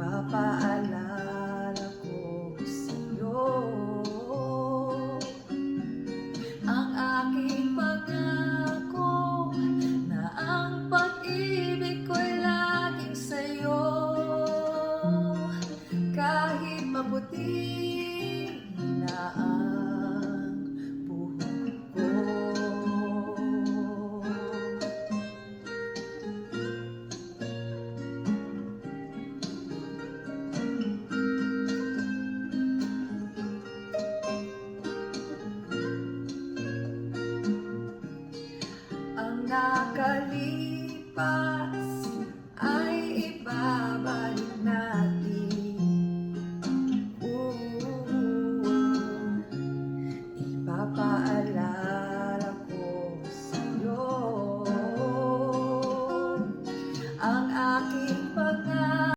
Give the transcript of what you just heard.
Ipapaalala ko sa'yo ang aking pangako na ang pag-ibig ko'y laging sa'yo. Kahit maputi na ang buhok ko. Ang nakalipas ay ibabalik natin.